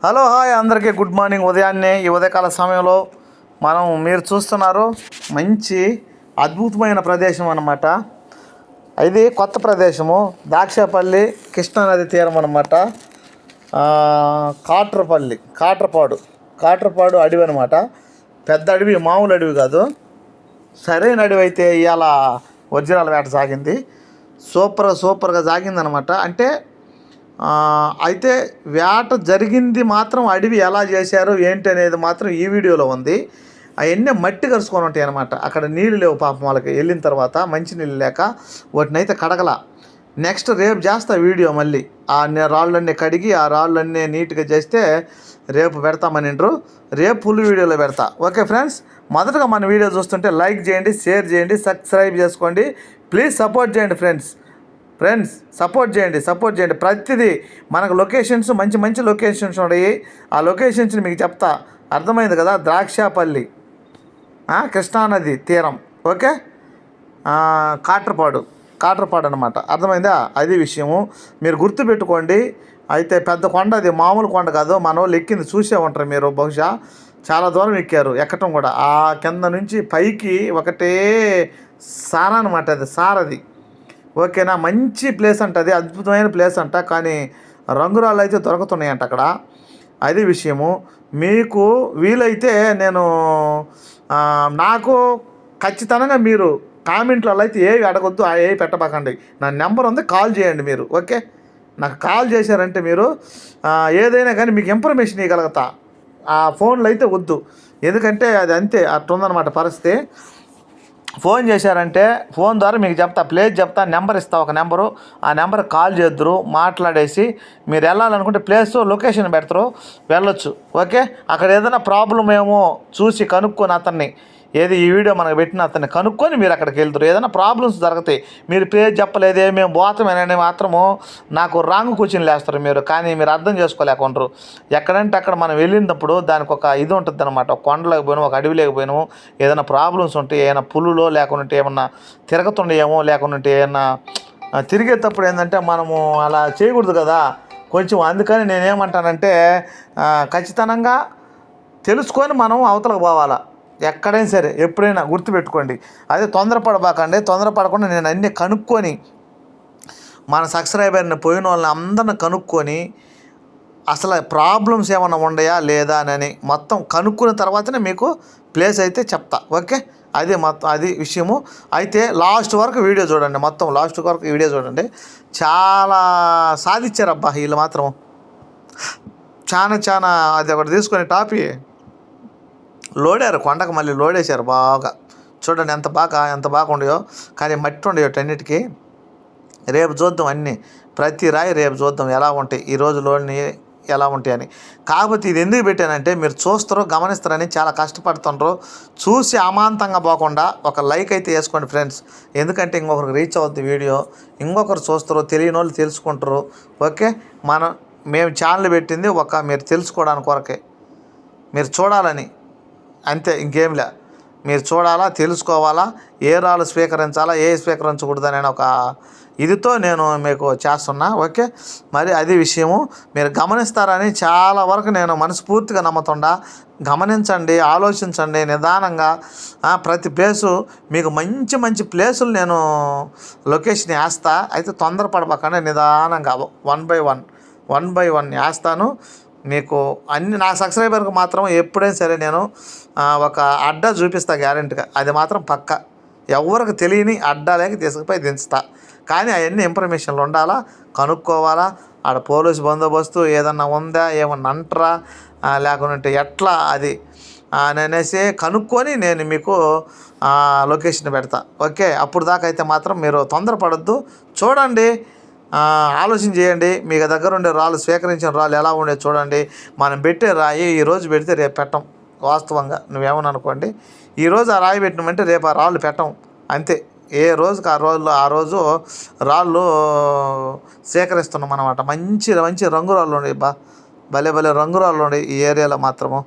Hello hi అందరికీ good morning. ఉదయాన్నే ఈ ఉదయకాల సమయంలో మీరు చూస్తున్నారు మంచి అద్భుతమైన ప్రదేశం అన్నమాట. ఇది కొత్త ప్రదేశము దాక్షాపల్లి కృష్ణానది తీరం అన్నమాట. కాట్రపాడు అడవి అనమాట. పెద్ద అడవి, మామూలు అడవి కాదు, సరైన అడవి. అయితే ఇవాళ వజ్రాల వేట సాగింది. సూపర్గా సాగిందనమాట. అయితే వేట జరిగింది మాత్రం అడవి ఎలా చేశారు ఏంటి అనేది మాత్రం ఈ వీడియోలో ఉంది. అవన్నీ మట్టి కరుచుకొని ఉంటాయి అనమాట. అక్కడ నీళ్ళు లేవు పాపం వాళ్ళకి. వెళ్ళిన తర్వాత మంచి నీళ్ళు లేక వాటిని అయితే కడగల. నెక్స్ట్ రేపు చేస్తా వీడియో. మళ్ళీ ఆ రాళ్ళన్నీ కడిగి ఆ రాళ్ళన్నీ నీట్గా చేస్తే రేపు పెడతామనిండ్రు. రేపు ఫుల్ వీడియోలో పెడతా. ఓకే ఫ్రెండ్స్, మొదటగా మన వీడియో చూస్తుంటే లైక్ చేయండి, షేర్ చేయండి, సబ్స్క్రైబ్ చేసుకోండి. ప్లీజ్ సపోర్ట్ చేయండి ఫ్రెండ్స్ సపోర్ట్ చేయండి. ప్రతిదీ మనకు లొకేషన్స్, మంచి లొకేషన్స్ ఉన్నాయి. ఆ లొకేషన్స్ని మీకు చెప్తా. అర్థమైంది కదా? ద్రాక్షాపల్లి, కృష్ణానది తీరం, ఓకే. కాట్రపాడు అనమాట. అర్థమైందా? అది విషయము మీరు గుర్తుపెట్టుకోండి. అయితే పెద్ద కొండ, అది మామూలు కొండ కాదు. మన వాళ్ళు ఎక్కింది చూసే ఉంటారు మీరు. బహుశా చాలా దూరం ఎక్కారు. ఎక్కటం కూడా ఆ కింద నుంచి పైకి ఒకటే సార అనమాట. అది సారది, ఓకేనా. మంచి ప్లేస్ అంట, అది అద్భుతమైన ప్లేస్ అంట. కానీ రంగురాళ్ళు అయితే దొరుకుతున్నాయంట అక్కడ. అది విషయము. మీకు వీలైతే నాకు ఖచ్చితంగా మీరు కామెంట్లలో అయితే ఏవి అడగొద్దు, ఏవి పెట్టబాకండి. నా నెంబర్ ఉంది, కాల్ చేయండి మీరు, ఓకే. నాకు కాల్ చేశారంటే మీరు ఏదైనా కానీ మీకు ఇన్ఫర్మేషన్ ఇవ్వగలుగుతా. ఆ ఫోన్లో అయితే వద్దు, ఎందుకంటే అది అంతే అట్టుందన్నమాట పరిస్థితి. ఫోన్ చేశారంటే ఫోన్ ద్వారా మీకు చెప్తా, ప్లేస్ చెప్తా, నెంబర్ ఇస్తా, ఒక నెంబరు. ఆ నెంబర్కి కాల్ చేద్దరు, మాట్లాడేసి మీరు వెళ్ళాలనుకుంటే ప్లేస్ లొకేషన్ పెడతారు, వెళ్ళొచ్చు, ఓకే. అక్కడ ఏదైనా ప్రాబ్లం ఏమో చూసి కనుక్కొని అతన్ని, ఏది ఈ వీడియో మనకు పెట్టిన అతన్ని కనుక్కొని మీరు అక్కడికి వెళ్తారు. ఏదైనా ప్రాబ్లమ్స్ జరుగుతాయి, మీరు పేరు చెప్పలేదే మేము పోతామని మాత్రము నాకు రాంగ్ క్వశ్చన్లు వేస్తారు మీరు. కానీ మీరు అర్థం చేసుకోలేకుంటారు. ఎక్కడంటే అక్కడ మనం వెళ్ళినప్పుడు దానికి ఒక ఇది ఉంటుంది అనమాట. ఒక కొండలోకి పోయినాము, ఒక అడవిలోకి పోయినాము, ఏదైనా ప్రాబ్లమ్స్ ఉంటాయి, ఏమైనా పులులో లేకుంటే ఏమన్నా తిరగతుండేమో, లేకుంటే ఏమన్నా తిరిగేటప్పుడు ఏంటంటే మనము అలా చేయకూడదు కదా కొంచెం. అందుకని నేనేమంటానంటే ఖచ్చితంగా తెలుసుకొని మనం అవతలకు పోవాలా. ఎక్కడైనా సరే ఎప్పుడైనా గుర్తుపెట్టుకోండి. అదే తొందరపడకుండా నేను అన్నీ కనుక్కొని, మన సబ్స్క్రైబర్ని పోయిన వాళ్ళని అందరిని కనుక్కొని అసలు ప్రాబ్లమ్స్ ఏమైనా ఉన్నాయా లేదా అని మొత్తం కనుక్కున్న తర్వాతనే మీకు ప్లేస్ అయితే చెప్తా, ఓకే. అది విషయము. అయితే లాస్ట్ వరకు వీడియో చూడండి, మొత్తం లాస్ట్ వరకు వీడియో చూడండి. చాలా సాధించారబ్బా వీళ్ళు మాత్రం. చాలా అది ఒకటి తీసుకొని టాపి లోడారు, కొండకు మళ్ళీ లోడేశారు బాగా. చూడండి ఎంత బాగా ఉండయో. కానీ మట్టి ఉండయో అన్నిటికీ. రేపు చూద్దాం అన్నీ, ప్రతి రాయి రేపు చూద్దాం ఎలా ఉంటాయి, ఈ రోజులోని ఎలా ఉంటాయని. కాకపోతే ఇది ఎందుకు పెట్టానంటే మీరు చూస్తారో గమనిస్తారని, చాలా కష్టపడుతుండ్రు. చూసి అమాంతంగా పోకుండా ఒక లైక్ అయితే వేసుకోండి ఫ్రెండ్స్. ఎందుకంటే ఇంకొకరికి రీచ్ అవుద్ది వీడియో, ఇంకొకరు చూస్తారు, తెలియని వాళ్ళు తెలుసుకుంటారు, ఓకే. మేము ఛానల్ పెట్టింది మీరు తెలుసుకోవడానికి కొరకే, మీరు చూడాలని, అంతే, ఇంకేంలే. మీరు చూడాలా, తెలుసుకోవాలా, ఏ రాళ్ళు స్వీకరించాలా, ఏ స్వీకరించకూడదని ఒక ఇదితో నేను మీకు చేస్తున్నా, ఓకే. మరి అది విషయము. మీరు గమనిస్తారని చాలా వరకు నేను మనస్ఫూర్తిగా నమ్ముతుండా. గమనించండి, ఆలోచించండి నిదానంగా. ప్రతి ప్లేసు మీకు మంచి ప్లేసులు నేను లొకేషన్ వేస్తా. అయితే తొందరపడబాకండి, నిదానంగా వన్ బై వన్ వేస్తాను మీకు అన్ని. నా సబ్స్క్రైబర్కి మాత్రం ఎప్పుడైనా సరే నేను ఒక అడ్డా చూపిస్తా గ్యారెంటీగా. అది మాత్రం పక్క. ఎవరికి తెలియని అడ్డాలేక తీసుకుపోయి దించుతా. కానీ అవన్నీ ఇన్ఫర్మేషన్లు ఉండాలా, కనుక్కోవాలా. ఆడ పోలీసు బందోబస్తు ఏదన్నా ఉందా, ఏమన్నా అంటారా, లేకుంటే ఎట్లా అది అనేసి కనుక్కొని నేను మీకు లొకేషన్ పెడతా, ఓకే. అప్పుడు దాకా అయితే మాత్రం మీరు తొందరపడద్దు, చూడండి, ఆలోచన చేయండి. మీ దగ్గర ఉండే రాళ్ళు, స్వీకరించిన రాళ్ళు ఎలా ఉండే చూడండి. మనం పెట్టే రాయి ఈరోజు పెడితే రేపు పెట్టం. వాస్తవంగా నువ్వేమని అనుకోండి, ఈరోజు ఆ రాయి పెట్టినామంటే రేపు ఆ రాళ్ళు పెట్టం, అంతే. ఏ రోజుకి ఆ రోజు రాళ్ళు సేకరిస్తున్నాం అన్నమాట. మంచి రంగురాళ్ళు ఉన్నాయి, భలే రంగురాళ్ళు ఉన్నాయి ఈ ఏరియాలో మాత్రము.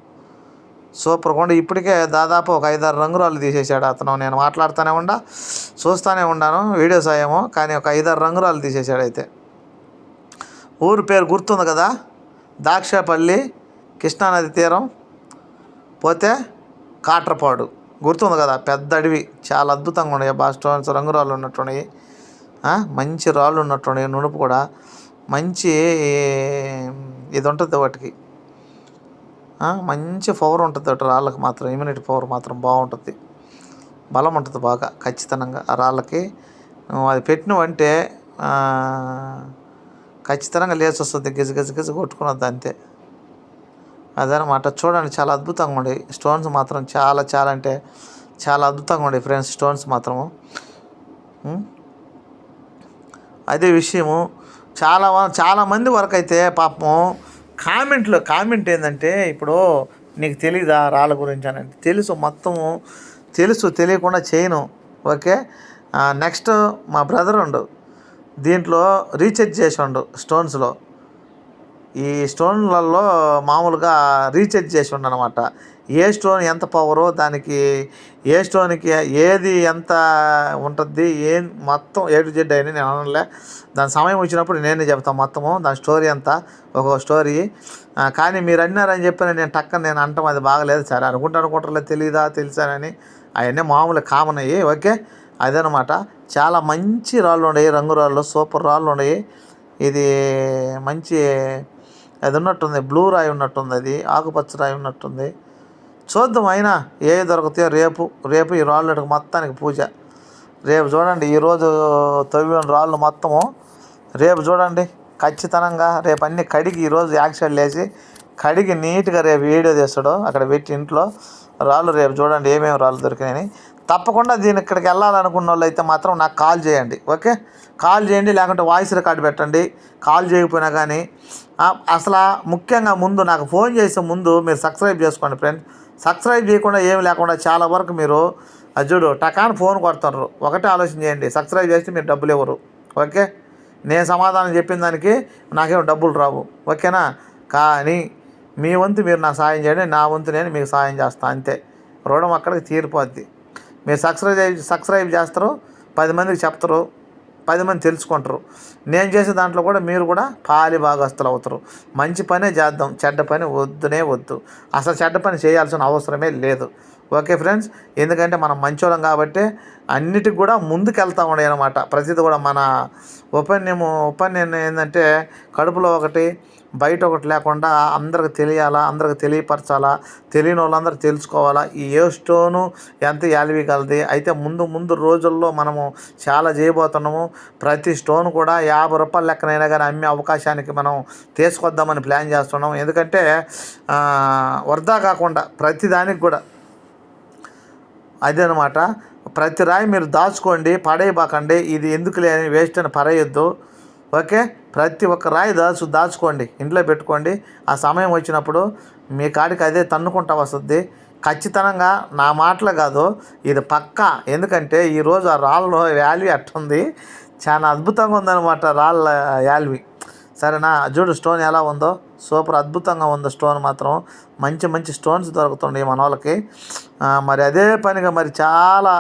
సూపర్గా ఉండి ఇప్పటికే దాదాపు ఒక 5-6 రంగురాళ్ళు తీసేసాడు అతను. నేను మాట్లాడుతూనే చూస్తూనే ఉన్నాను, వీడియోస్ అయ్యామో. కానీ ఒక 5-6 రంగురాళ్ళు తీసేసాడు. అయితే ఊరు పేరు గుర్తుంది కదా, దాక్షాపల్లి కృష్ణానది తీరం పోతే కాట్రపాడు గుర్తుంది కదా, పెద్ద అడవి, చాలా అద్భుతంగా ఉన్నాయి. బాగా స్టోన్స్ రంగురాళ్ళు ఉన్నట్టున్నాయి, మంచి రాళ్ళు ఉన్నట్టున్నాయి, నునుపు కూడా మంచి ఇది ఉంటుంది వాటికి, మంచి పవర్ ఉంటుంది అటు రాళ్ళకి మాత్రం, ఇమ్యూనిటీ పవర్ మాత్రం బాగుంటుంది, బలం ఉంటుంది బాగా ఖచ్చితంగా ఆ రాళ్ళకి. అది పెట్టినవంటే ఖచ్చితంగా లేచి వస్తుంది, గజ కొట్టుకున్నది అంతే. అదనమాట. చూడండి చాలా అద్భుతంగా ఉండే స్టోన్స్ మాత్రం, చాలా చాలా అంటే చాలా అద్భుతంగా ఉండే ఫ్రెండ్స్ స్టోన్స్ మాత్రము. అదే విషయము చాలామంది వరకు అయితే పాపం కామెంట్ ఏంటంటే, ఇప్పుడు నీకు తెలీదా రాళ్ళ గురించి అని అంటే, మొత్తము తెలుసు, తెలియకుండా చేయను. ఓకే, నెక్స్ట్ మా బ్రదర్ ఉండు దీంట్లో రీఛార్జ్ చేసిండు స్టోన్స్లో, ఈ స్టోన్లలో మామూలుగా రీఛార్జ్ చేసి ఉండనమాట. ఏ స్టోన్ ఎంత పవరో దానికి, ఏ స్టోన్కి ఏది ఎంత ఉంటుంది, ఏం మొత్తం A to Z అయినా నేను అనలే. దాని సమయం వచ్చినప్పుడు నేనే చెప్తాను మొత్తము దాని స్టోరీ అంతా, ఒక్కొక్క స్టోరీ. కానీ మీరు అన్నారని చెప్పి నేను నేను అంటాం అది బాగలేదు సరే, అనుకుంటారులే, తెలీదా తెలుసానని, అవన్నీ మామూలు కామన్ అయ్యి. ఓకే, అదనమాట. చాలా మంచి రాళ్ళు ఉన్నాయి, రంగురాళ్ళు, సూపర్ రాళ్ళు ఉన్నాయి. ఇది మంచి అది ఉన్నట్టుంది, బ్లూ రాయి ఉన్నట్టుంది, అది ఆకుపచ్చ రాయి ఉన్నట్టుంది. చూద్దాం, అయినా ఏ దొరుకుతాయో రేపు ఈ రాళ్ళకి మొత్తానికి పూజ. రేపు చూడండి, ఈరోజు తవ్విన రాళ్ళు మొత్తము రేపు చూడండి ఖచ్చితంగా. రేపు అన్నీ కడిగి, ఈరోజు యాక్సిడెంట్ వేసి కడిగి నీట్గా రేపు వీడియో తీస్తాడు అక్కడ పెట్టి ఇంట్లో రాళ్ళు. రేపు చూడండి ఏమేమి రాళ్ళు దొరికినాయని. తప్పకుండా ఇక్కడికి వెళ్ళాలనుకున్న వాళ్ళు అయితే మాత్రం నాకు కాల్ చేయండి. ఓకే, కాల్ చేయండి, లేకుంటే వాయిస్ రికార్డు పెట్టండి. కాల్ చేయకపోయినా కానీ అసలు ముఖ్యంగా ముందు నాకు ఫోన్ చేసే ముందు మీరు సబ్స్క్రైబ్ చేసుకోండి ఫ్రెండ్స్. సబ్స్క్రైబ్ చేయకుండా ఏమి లేకుండా చాలా వరకు మీరు చూడు టకాన్ ఫోన్ కొడతారు. ఒకటే ఆలోచన చేయండి, సబ్స్క్రైబ్ చేస్తే మీరు డబ్బులు ఇవ్వరు. ఓకే, నేను సమాధానం చెప్పిన దానికి నాకేమో డబ్బులు రావు. ఓకేనా, కానీ మీ వంతు మీరు నాకు సాయం చేయండి, నా వంతు నేను మీకు సాయం చేస్తాను, అంతే. రుణం అక్కడికి తీరిపోద్ది. మీరు సబ్స్క్రైబ్ చేస్తారు, 10 మందికి చెప్తారు, 10 మంది తెలుసుకుంటారు. నేను చేసే దాంట్లో కూడా మీరు కూడా పాలి భాగస్తులు అవుతారు. మంచి పనే చేద్దాం, చెడ్డ పని వద్దు. అసలు చెడ్డ పని చేయాల్సిన అవసరమే లేదు. ఓకే ఫ్రెండ్స్, ఎందుకంటే మనం మంచోళ్ళం కాబట్టి అన్నిటికి కూడా ముందుకు వెళ్తూ ఉండే అనమాట. ప్రతిదీ కూడా మన ఒపీనియన్ ఏంటంటే, కడుపులో ఒకటి బయట ఒకటి లేకుండా అందరికి తెలియాలా, అందరికి తెలియపరచాలా, తెలియని వాళ్ళందరూ తెలుసుకోవాలా ఈ ఏ స్టోను ఎంత వాల్యూ కలది. అయితే ముందు రోజుల్లో మనము చాలా చేయబోతున్నాము. ప్రతి స్టోన్ కూడా 50 రూపాయల లెక్కనైనా కానీ అమ్మే అవకాశానికి మనం తీసుకొద్దామని ప్లాన్ చేస్తున్నాం. ఎందుకంటే వృధా కాకుండా ప్రతి దానికి కూడా అదేనమాట. ప్రతి రాయి మీరు దాచుకోండి, పడేయబాకండి. ఇది ఎందుకు లేని వేస్ట్ అని పడేయొద్దు. ఓకే, ప్రతి ఒక్క రాయి దాచుకోండి, ఇంట్లో పెట్టుకోండి. ఆ సమయం వచ్చినప్పుడు మీ కాడికి అదే తన్నుకుంటా వస్తుంది. ఖచ్చితంగా నా మాటలు కాదు, ఇది పక్కా. ఎందుకంటే ఈరోజు ఆ రాళ్ళ వాల్యూ ఎట్టుంది, చాలా అద్భుతంగా ఉందన్నమాట రాళ్ళ వాల్యూ. సరేనా, చూడు స్టోన్ ఎలా ఉందో, సూపర్ అద్భుతంగా ఉంది స్టోన్ మాత్రం. మంచి స్టోన్స్ దొరుకుతుండే మన వాళ్ళకి. మరి అదే పనిగా మరి చాలా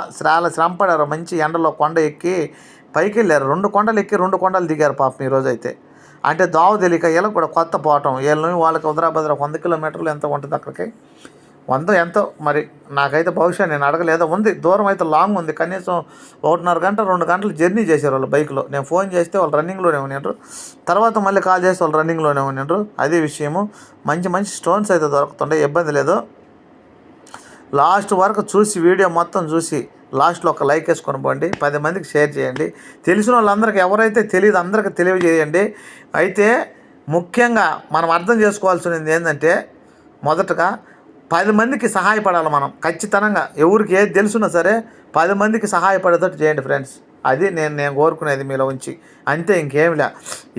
శ్రమ పడారు. మంచి ఎండలో కొండ ఎక్కి పైకి వెళ్ళారు, 2 కొండలు ఎక్కి 2 కొండలు దిగారు పాపం ఈరోజు అయితే. అంటే దావు తెలియక వీళ్ళకి కూడా కొత్త పోవటం, వీళ్ళని వాళ్ళకి ఉదరాభద్ర 100 కిలోమీటర్లు ఎంత ఉంటుంది అక్కడికి, 100 ఎంతో మరి నాకైతే బహుశా నేను అడగలేదో ఉంది. దూరం అయితే లాంగ్ ఉంది, కనీసం 1.5 గంట 2 గంటలు జర్నీ చేశారు వాళ్ళు బైక్లో. నేను ఫోన్ చేస్తే వాళ్ళు రన్నింగ్లోనే ఉన్నారు, తర్వాత మళ్ళీ కాల్ చేస్తే వాళ్ళు రన్నింగ్లోనే ఉన్నారు. అదే విషయము. మంచి స్టోన్స్ అయితే దొరుకుతుండే, ఇబ్బంది లేదు. లాస్ట్ వరకు చూసి వీడియో మొత్తం చూసి లాస్ట్లో ఒక లైక్ వేసుకొని పోండి, 10 మందికి షేర్ చేయండి. తెలిసిన వాళ్ళందరికీ, ఎవరైతే తెలియదు అందరికీ తెలియజేయండి. అయితే ముఖ్యంగా మనం అర్థం చేసుకోవాల్సింది ఏంటంటే, మొదటగా 10 మందికి సహాయపడాలి మనం ఖచ్చితంగా. ఎవరికి ఏది తెలుసున్నా సరే 10 మందికి సహాయపడేటట్టు చేయండి ఫ్రెండ్స్. అది నేను కోరుకునేది మీలో ఉంచి, అంతే, ఇంకేమిలే.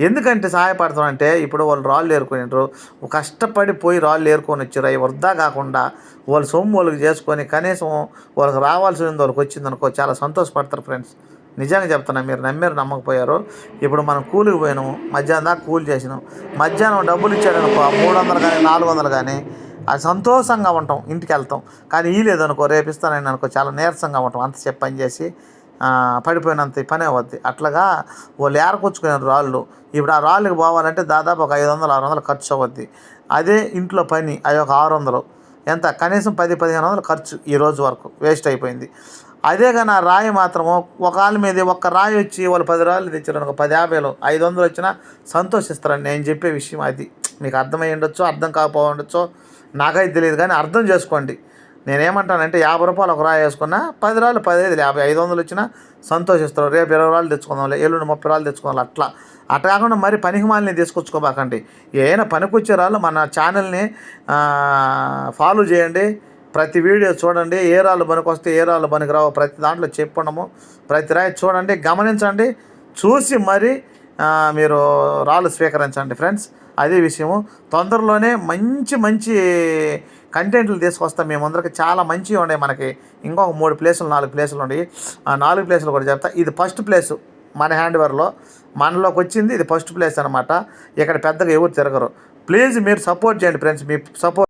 ఎందుకంటే సహాయపడతామంటే, ఇప్పుడు వాళ్ళు రాళ్ళు ఏరుకునేరు, కష్టపడి పోయి రాళ్ళు ఏరుకొని వచ్చారు. అవి వృధా కాకుండా వాళ్ళు సొమ్ము వాళ్ళకి చేసుకొని కనీసం వాళ్ళకి రావాల్సింది వాళ్ళకి వచ్చిందనుకో, చాలా సంతోషపడతారు ఫ్రెండ్స్. నిజంగా చెప్తున్నా, మీరు నమ్మారు నమ్మకపోయారు. ఇప్పుడు మనం కూలికి పోయినాము, మధ్యాహ్నం దాకా కూలి చేసినాం, మధ్యాహ్నం డబ్బులు ఇచ్చాడనుకో 300 కానీ 400 కానీ, అది సంతోషంగా ఉంటాం, ఇంటికి వెళ్తాం. కానీ ఈ లేదనుకో, రేపు ఇస్తానని అనుకో, చాలా నీరసంగా ఉంటాం అంతసేపు పని చేసి. పడిపోయినంత పని అవుద్ది. అట్లాగా వాళ్ళు ఏరకొచ్చుకునే రాళ్ళు, ఇప్పుడు ఆ రాళ్ళకి పోవాలంటే దాదాపు ఒక 500-600 ఖర్చు అవుద్ది. అదే ఇంట్లో పని అవి ఒక 600, ఎంత కనీసం 10-1500 ఖర్చు ఈ రోజు వరకు వేస్ట్ అయిపోయింది. అదే కానీ ఆ రాయి మాత్రము ఒక వాళ్ళ మీద ఒక్క రాయి వచ్చి వాళ్ళు 10 రాళ్ళు తెచ్చారు, ఒక 10-50 500 వచ్చినా సంతోషిస్తారని నేను చెప్పే విషయం అది. మీకు అర్థమై ఉండొచ్చు, అర్థం కాకపోయి ఉండొచ్చు, నాకైతే తెలియదు, కానీ అర్థం చేసుకోండి. నేనేమంటానంటే 50 రూపాయలు ఒక రాయి వేసుకున్నా 10 రాళ్ళు 15, 50, 500 వచ్చినా సంతోషిస్తారు. రేపు 20 రాళ్ళు తెచ్చుకుందాంలే, ఎల్లుండి 30 రాళ్ళు తెచ్చుకోవాలి. అట్లా కాకుండా మరి పనికి మాలిని తీసుకొచ్చుకోబాకండి. ఏమైనా పనికొచ్చే రాళ్ళు మన ఛానల్ని ఫాలో చేయండి, ప్రతి వీడియో చూడండి, ఏ రాళ్ళు పనికొస్తే ఏ రాళ్ళు పనికిరావు ప్రతి దాంట్లో చెప్పడము, ప్రతి రాయి చూడండి, గమనించండి, చూసి మరి మీరు రాళ్ళు స్వీకరించండి ఫ్రెండ్స్. అదే విషయము. తొందరలోనే మంచి మంచి కంటెంట్లు తీసుకొస్తాం మేము అందరికి. చాలా మంచిగా ఉన్నాయి మనకి. ఇంకొక 3 ప్లేసులు 4 ప్లేసులు ఉన్నాయి. ఆ 4 ప్లేసులు కూడా చెప్తా. ఇది ఫస్ట్ ప్లేసు మన హ్యాండ్వేర్లో మనలోకి వచ్చింది. ఇది ఫస్ట్ ప్లేస్ అనమాట. ఇక్కడ పెద్దగా ఎవరు తిరగరు. ప్లీజ్ మీరు సపోర్ట్ చేయండి ఫ్రెండ్స్. మీ సపోర్ట్